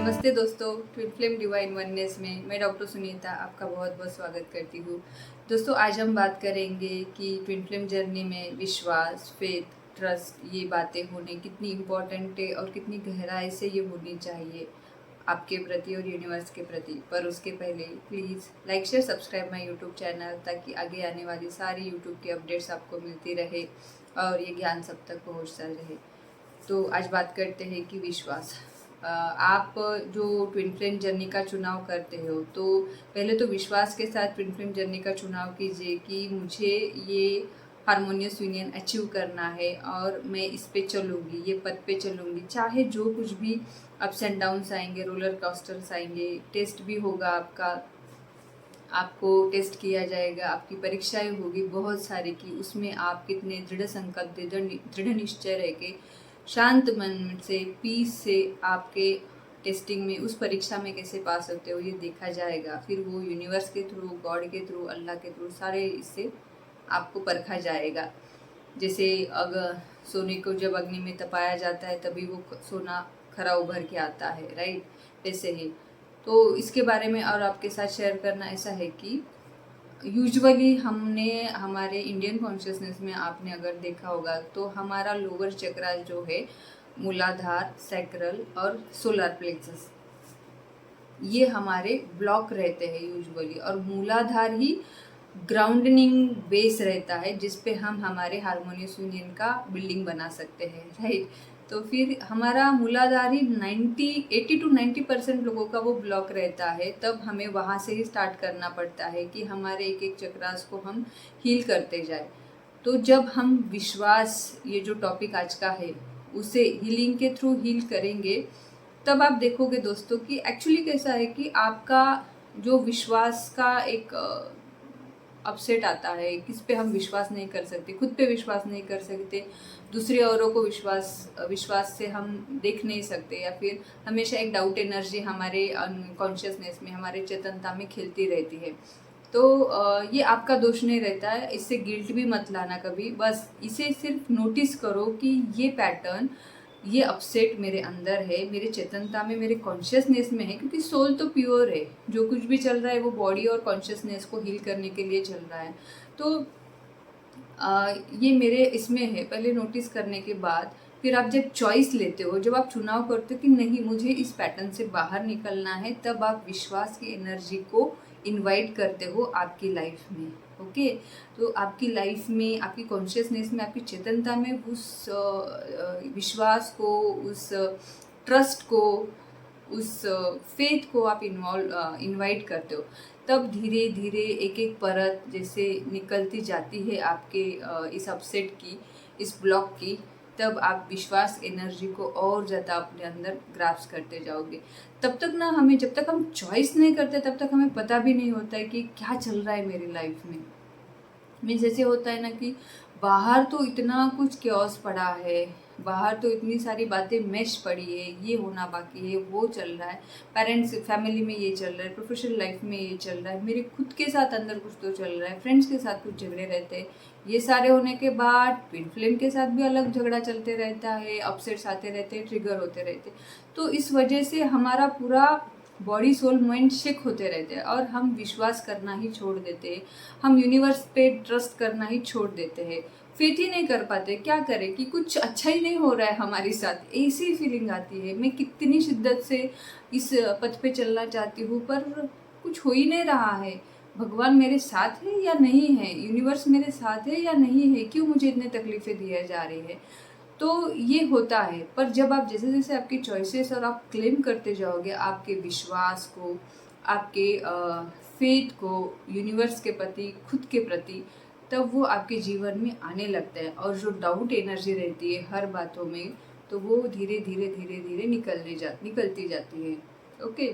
नमस्ते दोस्तों, twin flame divine oneness में मैं डॉक्टर सुनीता आपका बहुत बहुत स्वागत करती हूँ। दोस्तों, आज हम बात करेंगे कि ट्विन फ्लेम जर्नी में विश्वास, फेथ, ट्रस्ट ये बातें होने कितनी इम्पोर्टेंट है और कितनी गहराई से ये होनी चाहिए आपके प्रति और यूनिवर्स के प्रति। पर उसके पहले please like share subscribe my YouTube channel, ताकि आगे आने वाली सारी यूट्यूब की अपडेट्स आपको मिलती रहे और ये ज्ञान सब तक पहुँचता रहे। तो आज बात करते हैं कि विश्वास। आप जो ट्विन फ्लेम जर्नी का चुनाव करते हो, तो पहले तो विश्वास के साथ ट्विन फ्लेम जर्नी का चुनाव कीजिए कि मुझे ये हारमोनियस यूनियन अचीव करना है और मैं इस पे चलूँगी, ये पथ पे चलूँगी, चाहे जो कुछ भी अप्स एंड डाउन्स आएंगे, रोलर कोस्टर्स आएंगे, टेस्ट भी होगा आपका, आपको टेस्ट किया जाएगा, आपकी परीक्षाएं होगी बहुत सारी की, उसमें आप कितने दृढ़ संकल्प, दृढ़ निश्चय रह के शांत मन से, पीस से आपके टेस्टिंग में, उस परीक्षा में कैसे पास होते हो ये देखा जाएगा। फिर वो यूनिवर्स के थ्रू, गॉड के थ्रू, अल्लाह के थ्रू सारे इससे आपको परखा जाएगा। जैसे अगर सोने को जब अग्नि में तपाया जाता है तभी वो सोना खरा उभर के आता है, राइट? वैसे ही तो इसके बारे में और आपके साथ शेयर करना ऐसा है कि यूजुअली हमने हमारे इंडियन कॉन्शियसनेस में आपने अगर देखा होगा तो हमारा लोअर चक्रा जो है, मूलाधार, सैक्रल और सोलर प्लेक्सस, ये हमारे ब्लॉक रहते हैं यूजुअली, और मूलाधार ही ग्राउंडनिंग बेस रहता है जिस पे हम हमारे हारमोनियस यूनियन का बिल्डिंग बना सकते हैं, राइट? तो फिर हमारा मूलाधार ही 80 to 90% लोगों का वो ब्लॉक रहता है। तब हमें वहाँ से ही स्टार्ट करना पड़ता है कि हमारे एक एक चक्रास को हम हील करते जाए। तो जब हम विश्वास, ये जो टॉपिक आज का है, उसे हीलिंग के थ्रू हील करेंगे, तब आप देखोगे दोस्तों कि एक्चुअली कैसा है कि आपका जो विश्वास का एक अपसेट आता है, किस पे हम विश्वास नहीं कर सकते, खुद पे विश्वास नहीं कर सकते, दूसरे औरों को विश्वास से हम देख नहीं सकते, या फिर हमेशा एक डाउट एनर्जी हमारे अनकॉन्शियसनेस में, हमारे चेतनता में खेलती रहती है। तो ये आपका दोष नहीं रहता है, इससे गिल्ट भी मत लाना कभी। बस इसे सिर्फ नोटिस करो कि ये पैटर्न, ये अपसेट मेरे अंदर है, मेरे चेतनता में, मेरे कॉन्शियसनेस में है, क्योंकि सोल तो प्योर है। जो कुछ भी चल रहा है वो बॉडी और कॉन्शियसनेस को हील करने के लिए चल रहा है। तो ये मेरे इसमें है। पहले नोटिस करने के बाद फिर आप जब चॉइस लेते हो, जब आप चुनाव करते हो कि नहीं मुझे इस पैटर्न से बाहर निकलना है, तब आप विश्वास की एनर्जी को इनवाइट करते हो आपकी लाइफ में। ओके, तो आपकी लाइफ में, आपकी कॉन्शियसनेस में, आपकी चेतनता में उस विश्वास को, उस ट्रस्ट को, उस फेथ को आप इनवाइट करते हो। तब धीरे धीरे एक एक परत जैसे निकलती जाती है आपके इस अपसेट की, इस ब्लॉक की, तब आप विश्वास एनर्जी को और ज़्यादा अपने अंदर ग्रास्प करते जाओगे। तब तक ना, हमें जब तक हम चॉइस नहीं करते तब तक हमें पता भी नहीं होता है कि क्या चल रहा है मेरी लाइफ में। जैसे होता है ना कि बाहर तो इतना कुछ क्योस पड़ा है, बाहर तो इतनी सारी बातें मैश पड़ी है, ये होना बाकी है, वो चल रहा है, पेरेंट्स फैमिली में ये चल रहा है, प्रोफेशनल लाइफ में ये चल रहा है, मेरे खुद के साथ अंदर कुछ तो चल रहा है, फ्रेंड्स के साथ कुछ झगड़े रहते हैं। ये सारे होने के बाद ट्विन फ्लेम के साथ भी अलग झगड़ा चलते रहता है, अपसेट्स आते रहते हैं, ट्रिगर होते रहते हैं। तो इस वजह से हमारा पूरा बॉडी सोल माइंड शेक होते रहते हैं और हम विश्वास करना ही छोड़ देते हैं, हम यूनिवर्स पे ट्रस्ट करना ही छोड़ देते हैं, फेथ ही नहीं कर पाते। क्या करें कि कुछ अच्छा ही नहीं हो रहा है हमारे साथ, ऐसी फीलिंग आती है। मैं कितनी शिद्दत से इस पथ पे चलना चाहती हूँ पर कुछ हो ही नहीं रहा है। भगवान मेरे साथ है या नहीं है, यूनिवर्स मेरे साथ है या नहीं है, क्यों मुझे इतने तकलीफ़ें दिए जा रही है। तो ये होता है। पर जब आप जैसे जैसे आपकी चॉइसेस और आप क्लेम करते जाओगे आपके विश्वास को, आपके फेथ को, यूनिवर्स के प्रति, खुद के प्रति, तब वो आपके जीवन में आने लगता है। और जो डाउट एनर्जी रहती है हर बातों में, तो वो धीरे धीरे धीरे धीरे निकलती जाती है। ओके,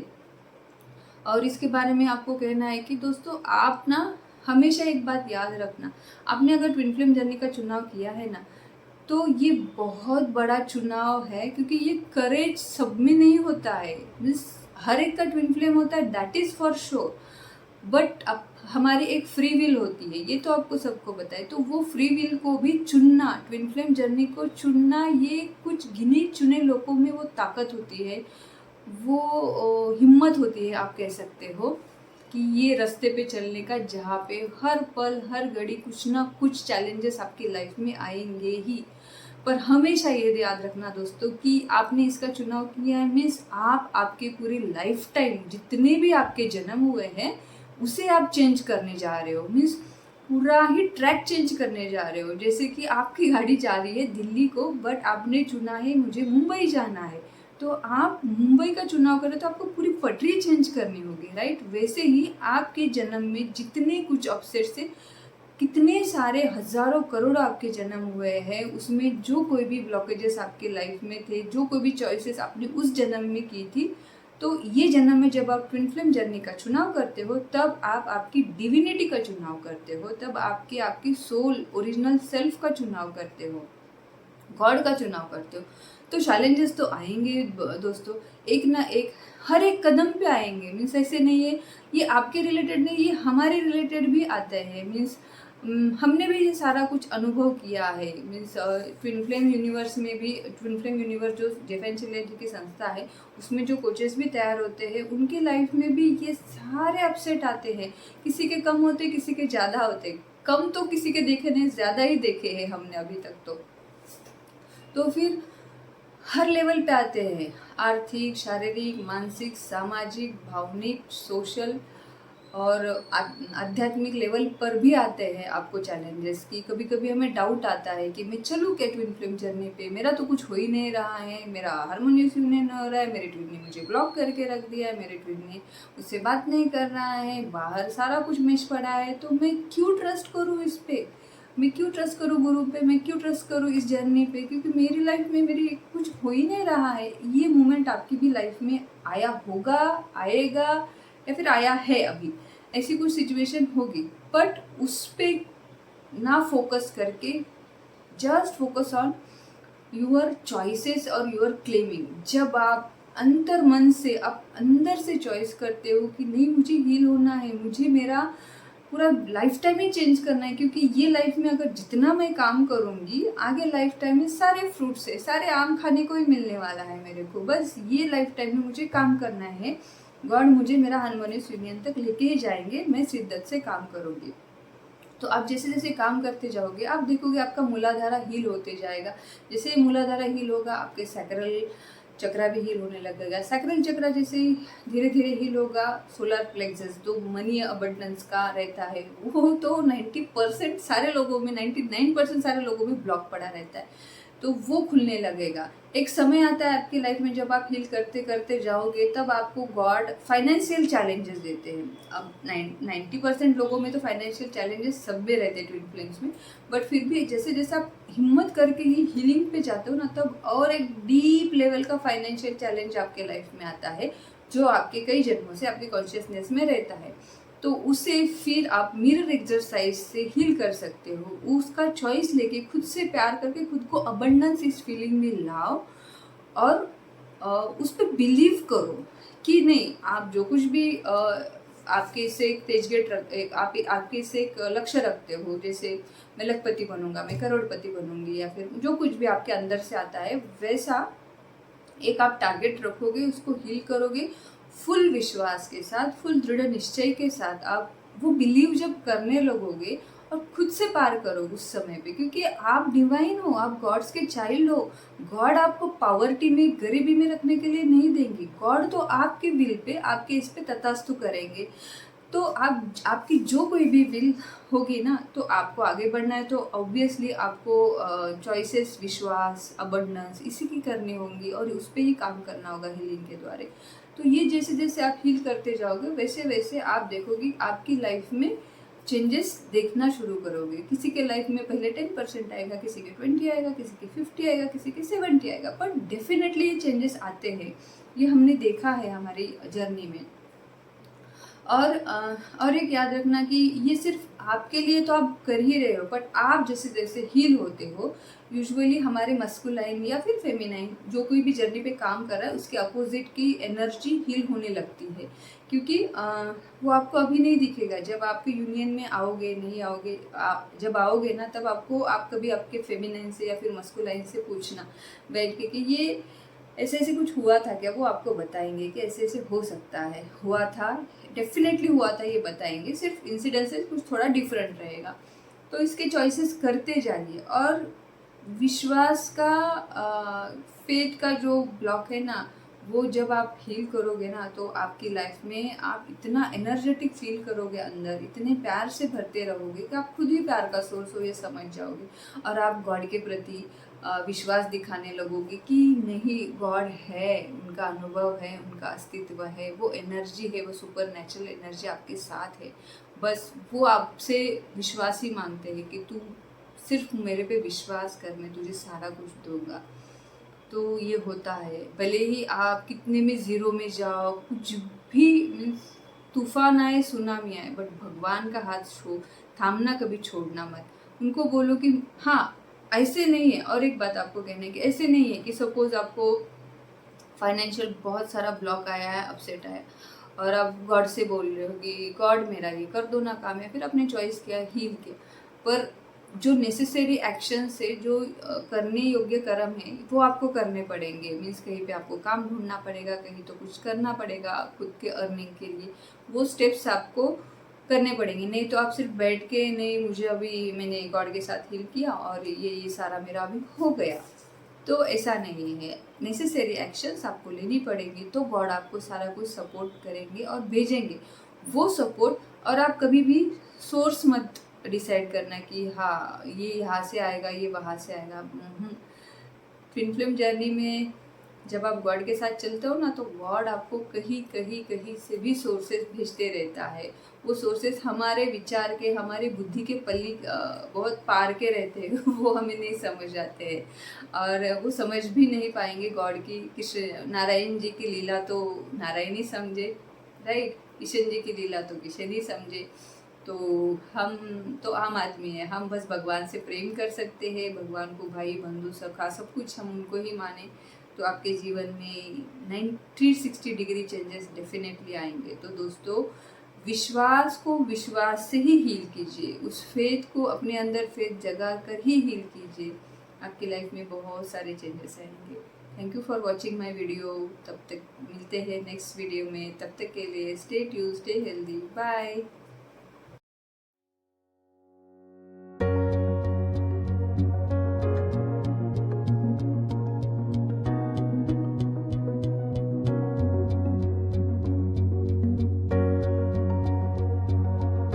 और इसके बारे में आपको कहना है कि दोस्तों आप ना हमेशा एक बात याद रखना, आपने अगर ट्विन फ्लेम जर्नी का चुनाव किया है ना, तो ये बहुत बड़ा चुनाव है, क्योंकि ये करेज सब में नहीं होता है। मीन्स हर एक का ट्विन फ्लेम होता है, that is for sure. But अब हमारी एक फ्री विल होती है, ये तो आपको सबको पता है। तो वो फ्री विल को भी चुनना, ट्विन फ्लेम जर्नी को चुनना, ये कुछ गिने चुने लोगों में वो ताकत होती है। वो हिम्मत होती है, आप कह सकते हो, कि ये रास्ते पे चलने का जहाँ पे हर पल हर घड़ी कुछ ना कुछ चैलेंजेस आपकी लाइफ में आएंगे ही। पर हमेशा ये याद रखना दोस्तों कि आपने इसका चुनाव किया है, मीन्स आप आपके पूरी लाइफ टाइम जितने भी आपके जन्म हुए हैं उसे आप चेंज करने जा रहे हो। मीन्स पूरा ही ट्रैक चेंज करने जा रहे हो। जैसे कि आपकी गाड़ी जा रही है दिल्ली को, बट आपने चुना है मुझे मुंबई जाना है, तो आप मुंबई का चुनाव करें तो आपको पूरी पटरी चेंज करनी होगी, राइट। वैसे ही आपके जन्म में जितने कुछ अपसेट से कितने सारे हजारों करोड़ आपके जन्म हुए हैं, उसमें जो कोई भी ब्लॉकेजेस आपके लाइफ में थे, जो कोई भी चॉइसेस आपने उस जन्म में की थी, तो ये जन्म में जब आप ट्विन फ्लेम जर्नी का चुनाव करते हो तब आप आपकी डिविनिटी का चुनाव करते हो, तब आपकी सोल ओरिजिनल सेल्फ का चुनाव करते हो, गॉड का चुनाव करते हो। तो चैलेंजेस तो आएंगे दोस्तों, एक ना एक हर एक कदम पे आएंगे। मीन्स ऐसे नहीं है ये आपके रिलेटेड नहीं, ये हमारे रिलेटेड भी आते हैं। मीन्स हमने भी ये सारा कुछ अनुभव किया है। मीन्स ट्विन फ्लेम यूनिवर्स में भी, ट्विन फ्लेम यूनिवर्स जो डिफेंस रिलेटेड की संस्था है उसमें जो कोचेस भी तैयार होते हैं उनके लाइफ में भी ये सारे अपसेट आते हैं। किसी के कम होते, किसी के ज़्यादा होते। कम तो किसी के देखे नहीं, ज़्यादा ही देखे हैं हमने अभी तक। तो फिर हर लेवल पे आते हैं, आर्थिक, शारीरिक, मानसिक, सामाजिक, भावनिक, सोशल और आध्यात्मिक लेवल पर भी आते हैं आपको चैलेंजेस की। कभी कभी हमें डाउट आता है कि मैं चलूँ क्या ट्विन फ्लेम जर्नी पे, मेरा तो कुछ हो ही नहीं रहा है, मेरा हारमोनियस यूनियन हो रहा है, मेरे ट्विन ने मुझे ब्लॉक करके रख दिया है, मेरे ट्विन ने उससे बात नहीं कर रहा है, बाहर सारा कुछ मिस पड़ा है, तो मैं क्यों ट्रस्ट करूँ इस पर, मैं क्यों ट्रस्ट करूँ गुरु पे, मैं क्यों ट्रस्ट करूँ इस जर्नी पे, क्योंकि मेरी लाइफ में मेरी कुछ हो ही नहीं रहा है। ये मोमेंट आपकी भी लाइफ में आया होगा, आएगा, या फिर आया है अभी, ऐसी कुछ सिचुएशन होगी। बट उस पर ना फोकस करके just focus on your choices और यूर क्लेमिंग। जब आप अंतर मन से, आप अंदर से चॉइस करते हो कि नहीं मुझे हील होना है, मुझे मेरा पूरा लाइफ टाइम ही चेंज करना है, क्योंकि ये लाइफ में अगर जितना मैं काम करूँगी आगे लाइफ टाइम में सारे फ्रूट्स है, सारे आम खाने को ही मिलने वाला है मेरे को। बस ये लाइफ टाइम में मुझे काम करना है, गॉड मुझे मेरा हारमोनियस यूनियन तक लेके ही जाएंगे, मैं शिद्दत से काम करूँगी। तो आप जैसे जैसे काम करते जाओगे आप देखोगे आपका मूलाधारा हील होते जाएगा। जैसे मूलाधारा हील होगा आपके सैक्रल चक्रा भी हील होने लगेगा। सैक्रल चक्रा जैसे धीरे धीरे हील होगा, सोलर प्लेक्सस जो मनी अबंडेंस का रहता है वो तो 90% सारे लोगों में, 99% सारे लोगों में ब्लॉक पड़ा रहता है, तो वो खुलने लगेगा। एक समय आता है आपकी लाइफ में जब आप हील करते करते जाओगे तब आपको गॉड फाइनेंशियल चैलेंजेस देते हैं। अब 90% लोगों में तो फाइनेंशियल चैलेंजेस सब में रहते हैं ट्विन फ्लेम्स में, बट फिर भी जैसे जैसे आप हिम्मत करके ही हीलिंग पे जाते हो ना, तब और एक डीप लेवल का फाइनेंशियल चैलेंज आपके लाइफ में आता है जो आपके कई जन्मों से आपकी कॉन्शियसनेस में रहता है। तो उसे फिर आप मिरर एक्सरसाइज से हील कर सकते हो। उसका चॉइस लेके खुद से प्यार करके खुद को अबंडेंस इस फीलिंग में लाओ और उस पर बिलीव करो कि नहीं, आप जो कुछ भी आपके से एक आपके से एक लक्ष्य रखते हो, जैसे मैं लखपति बनूंगा, मैं करोड़पति बनूंगी, या फिर जो कुछ भी आपके अंदर से आता है वैसा एक आप टारगेट रखोगे, उसको हील करोगे फुल विश्वास के साथ, फुल दृढ़ निश्चय के साथ। आप वो बिलीव जब करने लगोगे और खुद से पार करोगे उस समय पे, क्योंकि आप डिवाइन हो, आप गॉड्स के चाइल्ड हो। गॉड आपको पावर्टी में, गरीबी में रखने के लिए नहीं देंगे। गॉड तो आपके विल पे, आपके इस पे तथास्तु करेंगे। तो आपकी जो कोई भी विल होगी ना, तो आपको आगे बढ़ना है तो ऑब्वियसली आपको चॉइसेस, विश्वास, अबंडेंस इसी की करनी होंगी और उस पर ही काम करना होगा हीलिंग के द्वारा। तो ये जैसे जैसे आप हील करते जाओगे वैसे वैसे आप देखोगे आपकी लाइफ में चेंजेस देखना शुरू करोगे। किसी के लाइफ में पहले 10% आएगा, किसी के 20 आएगा, किसी के 50 आएगा, किसी के 70 आएगा, पर डेफिनेटली ये चेंजेस आते हैं। ये हमने देखा है हमारी जर्नी में। और एक याद रखना कि ये सिर्फ आपके लिए तो आप कर ही रहे हो, बट आप जैसे जैसे हील होते हो यूजुअली हमारे मस्कुलाइन या फिर फेमिनाइन जो कोई भी जर्नी पे काम कर रहा है उसके अपोजिट की एनर्जी हील होने लगती है, क्योंकि वो आपको अभी नहीं दिखेगा। जब आपके यूनियन में आओगे, नहीं आओगे, जब आओगे ना तब आप कभी आपके फेमिनाइन से या फिर मस्कुलाइन से पूछना बैठ के कि ये ऐसे ऐसे कुछ हुआ था क्या, वो आपको बताएंगे कि ऐसे ऐसे हो सकता है, हुआ था, डेफिनेटली हुआ था, ये बताएंगे। सिर्फ इंसिडेंसेस कुछ थोड़ा डिफरेंट रहेगा। तो इसके चॉइसेस करते जाइए। और विश्वास का फेथ का जो ब्लॉक है ना, वो जब आप हील करोगे ना, तो आपकी लाइफ में आप इतना एनर्जेटिक फील करोगे, अंदर इतने प्यार से भरते रहोगे कि आप खुद ही प्यार का सोर्स हो, ये समझ जाओगे। और आप गॉड के प्रति विश्वास दिखाने लगोगे कि नहीं, गॉड है, उनका अनुभव है, उनका अस्तित्व है, वो एनर्जी है, वो सुपर नेचुरल एनर्जी आपके साथ है। बस वो आपसे विश्वास ही मांगते हैं कि तू सिर्फ मेरे पे विश्वास कर, मैं तुझे सारा कुछ दूंगा। तो ये होता है, भले ही आप कितने में ज़ीरो में जाओ, कुछ भी मीन्स तूफान आए, सुनामी आए, बट भगवान का हाथ थामना कभी छोड़ना मत। उनको बोलो कि हाँ, ऐसे नहीं है। और एक बात आपको कहना है कि ऐसे नहीं है कि सपोज आपको फाइनेंशियल बहुत सारा ब्लॉक आया है, अपसेट आया, और आप गॉड से बोल रहे हो कि गॉड मेरा ये कर दो ना काम, या फिर आपने चॉइस किया, हील किया, पर जो नेसेसरी एक्शन से जो करने योग्य कर्म है वो आपको करने पड़ेंगे। मीन्स कहीं पे आपको काम ढूंढना पड़ेगा, कहीं तो कुछ करना पड़ेगा खुद के अर्निंग के लिए, वो स्टेप्स आपको करने पड़ेंगे। नहीं तो आप सिर्फ बैठ के नहीं, मुझे अभी मैंने गॉड के साथ हील किया और ये सारा मेरा अभी हो गया, तो ऐसा नहीं है। नेसेसरी एक्शंस आपको लेनी पड़ेगी, तो गॉड आपको सारा कुछ सपोर्ट करेंगे और भेजेंगे वो सपोर्ट। और आप कभी भी सोर्स मत डिसाइड करना कि हाँ ये यहाँ से आएगा, ये वहाँ से आएगा। ट्विन फ्लेम जर्नी में जब आप गॉड के साथ चलते हो ना, तो गॉड आपको कहीं कहीं कहीं से भी सोर्सेज भेजते रहता है। वो सोर्सेज हमारे विचार के, हमारी बुद्धि के पल्ली बहुत पार के रहते हैं वो हमें नहीं समझ आते हैं, और वो समझ भी नहीं पाएंगे गॉड की। कृष्ण नारायण जी की लीला तो नारायण ही समझे, राइट, किशन जी की लीला तो किशन ही समझे। तो हम तो आम आदमी है, हम बस भगवान से प्रेम कर सकते हैं, भगवान को भाई बंधु सखा सब कुछ हम उनको ही माने। तो आपके जीवन में 360 डिग्री चेंजेस डेफिनेटली आएंगे। तो दोस्तों, विश्वास को विश्वास से ही हील कीजिए, उस फेथ को अपने अंदर फेथ जगा कर ही हील कीजिए। आपकी लाइफ में बहुत सारे चेंजेस आएंगे। Thank you for watching my video. तब तक मिलते हैं नेक्स्ट वीडियो में, तब तक के लिए stay tuned, stay healthy, bye.